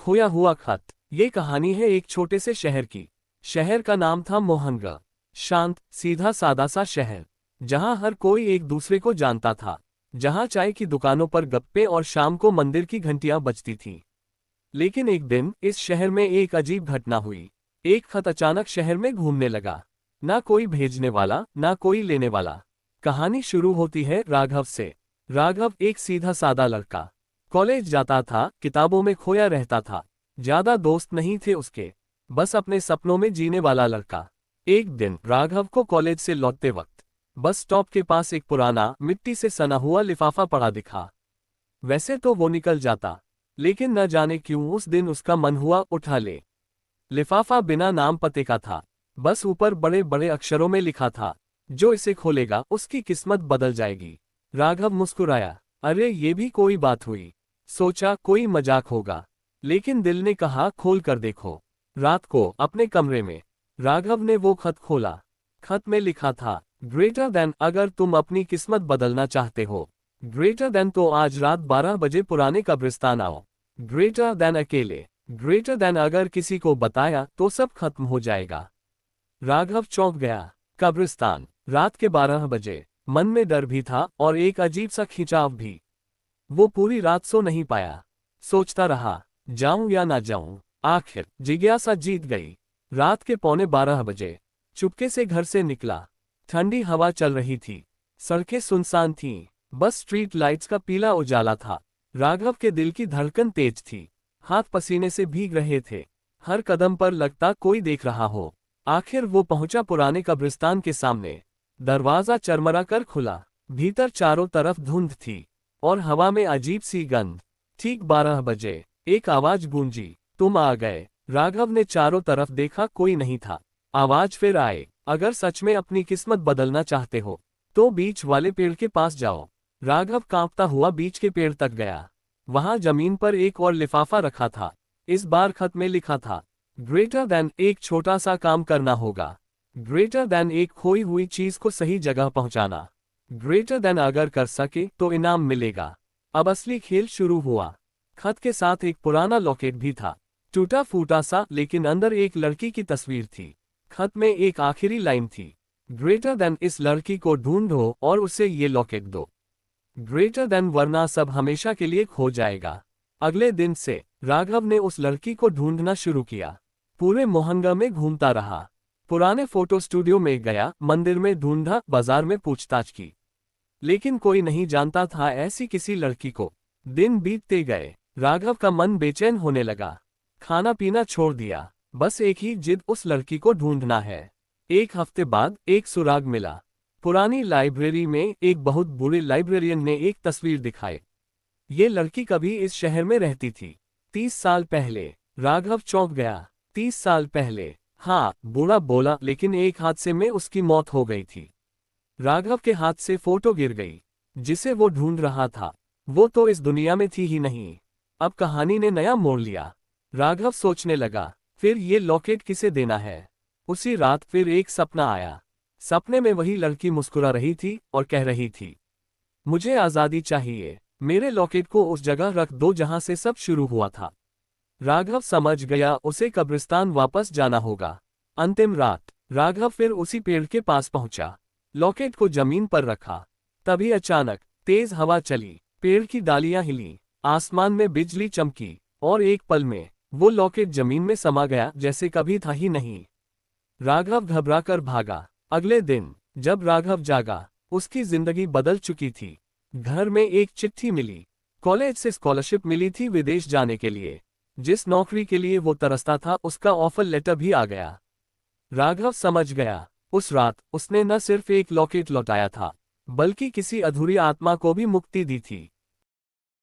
खोया हुआ खत। ये कहानी है एक छोटे से शहर की। शहर का नाम था मोहनगढ़। शांत, सीधा सादा सा शहर, जहां हर कोई एक दूसरे को जानता था, जहां चाय की दुकानों पर गप्पे और शाम को मंदिर की घंटियां बजती थीं। लेकिन एक दिन इस शहर में एक अजीब घटना हुई। एक खत अचानक शहर में घूमने लगा। ना कोई भेजने वाला, ना कोई लेने वाला। कहानी शुरू होती है राघव से। राघव एक सीधा सादा लड़का, कॉलेज जाता था, किताबों में खोया रहता था। ज्यादा दोस्त नहीं थे उसके, बस अपने सपनों में जीने वाला लड़का। एक दिन राघव को कॉलेज से लौटते वक्त बस स्टॉप के पास एक पुराना, मिट्टी से सना हुआ लिफाफा पड़ा दिखा। वैसे तो वो निकल जाता, लेकिन न जाने क्यों उस दिन उसका मन हुआ उठा ले। लिफाफा बिना नाम पते का था, बस ऊपर बड़े बड़े अक्षरों में लिखा था, जो इसे खोलेगा उसकी किस्मत बदल जाएगी। राघव मुस्कुराया। अरे ये भी कोई बात हुई। सोचा कोई मजाक होगा, लेकिन दिल ने कहा खोल कर देखो। रात को अपने कमरे में राघव ने वो खत खोला। खत में लिखा था, ग्रेटर देन, अगर तुम अपनी किस्मत बदलना चाहते हो। ग्रेटर देन तो आज रात 12 बजे पुराने कब्रिस्तान आओ। ग्रेटर देन अकेले। ग्रेटर देन अगर किसी को बताया तो सब खत्म हो जाएगा। राघव चौंक गया। कब्रिस्तान, रात के 12 बजे। मन में डर भी था और एक अजीब सा खिंचाव भी। वो पूरी रात सो नहीं पाया। सोचता रहा, जाऊं या ना जाऊं। आखिर जिज्ञासा जीत गई। रात के 11:15 बजे चुपके से घर से निकला। ठंडी हवा चल रही थी, सड़कें सुनसान थीं, बस स्ट्रीट लाइट्स का पीला उजाला था। राघव के दिल की धड़कन तेज थी, हाथ पसीने से भीग रहे थे। हर कदम पर लगता कोई देख रहा हो। आखिर वो पहुंचा पुराने कब्रिस्तान के सामने। दरवाजा चरमरा कर खुला। भीतर चारों तरफ धुंध थी और हवा में अजीब सी गंध। ठीक 12 बजे एक आवाज गूंजी, तुम आ गए। राघव ने चारों तरफ देखा, कोई नहीं था। आवाज फिर आए, अगर सच में अपनी किस्मत बदलना चाहते हो तो बीच वाले पेड़ के पास जाओ। राघव कांपता हुआ बीच के पेड़ तक गया। वहां जमीन पर एक और लिफाफा रखा था। इस बार खत में लिखा था, ग्रेटर देन, एक छोटा सा काम करना होगा। ग्रेटर देन, एक खोई हुई चीज को सही जगह पहुंचाना। ग्रेटर देन, अगर कर सके तो इनाम मिलेगा। अब असली खेल शुरू हुआ। खत के साथ एक पुराना लॉकेट भी था, टूटा फूटा सा, लेकिन अंदर एक लड़की की तस्वीर थी। खत में एक आखिरी लाइन थी, ग्रेटर देन, इस लड़की को ढूंढो और उसे ये लॉकेट दो। ग्रेटर देन, वरना सब हमेशा के लिए खो जाएगा। अगले दिन से राघव ने उस लड़की को ढूंढना शुरू किया। पूरे मोहनगढ़ में घूमता रहा। पुराने फोटो स्टूडियो में गया, मंदिर में ढूंढा, बाजार में पूछताछ की, लेकिन कोई नहीं जानता था ऐसी किसी लड़की को। दिन बीतते गए, राघव का मन बेचैन होने लगा। खाना पीना छोड़ दिया, बस एक ही जिद, उस लड़की को ढूंढना है। एक हफ्ते बाद एक सुराग मिला। पुरानी लाइब्रेरी में एक बहुत बुरे लाइब्रेरियन ने एक तस्वीर दिखाई। ये लड़की कभी इस शहर में रहती थी, 30 साल पहले। राघव चौंक गया। 30 साल पहले? हाँ, बूढ़ा बोला, लेकिन एक हादसे में उसकी मौत हो गई थी। राघव के हाथ से फोटो गिर गई। जिसे वो ढूंढ रहा था वो तो इस दुनिया में थी ही नहीं। अब कहानी ने नया मोड़ लिया। राघव सोचने लगा, फिर ये लॉकेट किसे देना है। उसी रात फिर एक सपना आया। सपने में वही लड़की मुस्कुरा रही थी और कह रही थी, मुझे आज़ादी चाहिए, मेरे लॉकेट को उस जगह रख दो जहां से सब शुरू हुआ था। राघव समझ गया उसे कब्रिस्तान वापस जाना होगा। अंतिम रात राघव फिर उसी पेड़ के पास पहुंचा। लॉकेट को जमीन पर रखा। तभी अचानक तेज हवा चली, पेड़ की डालियां हिली, आसमान में बिजली चमकी और एक पल में वो लॉकेट जमीन में समा गया जैसे कभी था ही नहीं। राघव घबराकर भागा। अगले दिन जब राघव जागा, उसकी जिंदगी बदल चुकी थी। घर में एक चिट्ठी मिली। कॉलेज से स्कॉलरशिप मिली थी विदेश जाने के लिए। जिस नौकरी के लिए वो तरसता था उसका ऑफर लेटर भी आ गया। राघव समझ गया, उस रात उसने न सिर्फ एक लॉकेट लौटाया था, बल्कि किसी अधूरी आत्मा को भी मुक्ति दी थी।